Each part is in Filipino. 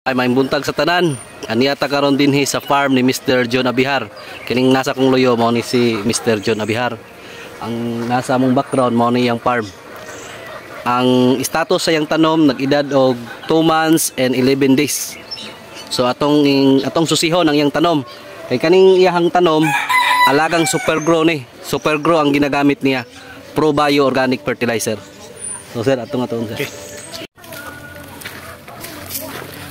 Ay may buntag sa tanan. Aniyata karon dinhi sa farm ni Mr. John Abihar. Kining nasa kong loyo mao ni si Mr. John Abihar. Ang nasa among background mao ni yang farm. Ang status sa yang tanom nag-edad og 2 months and 11 days. So atong susihon ang yang tanom. Kay kaning iyahang tanom alagang super grow ni. Super grow ang ginagamit niya. Pro Bio Organic Fertilizer. So sir atong sir. Okay.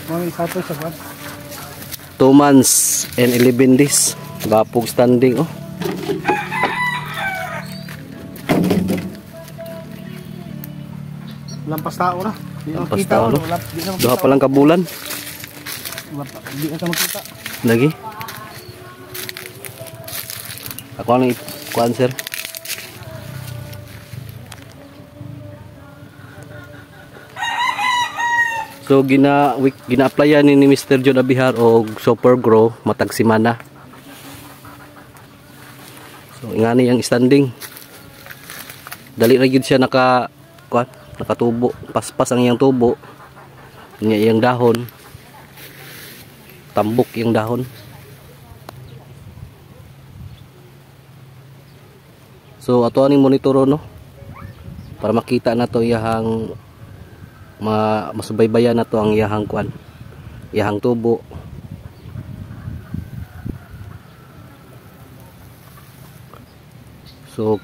Mga status sa kwan. 2 months and 11 days. Gapog standing oh. Lampas tao na. Lampas tao no. Duha pa lang kabulan. Di na ka makita. Lagi. Ako ang kuan sir. So gina-applyan ni Mr. John Abihar og Super Grow matag semana. So ingani ang standing. Dali ra gyud siya nakatubo, paspas ang iyang tubo. Nya iyang dahon. Tambok iyang dahon. So ato aning monitoro no para makita na to iyang masubaybayan na to ang iyahang kuan, iyahang tubo. So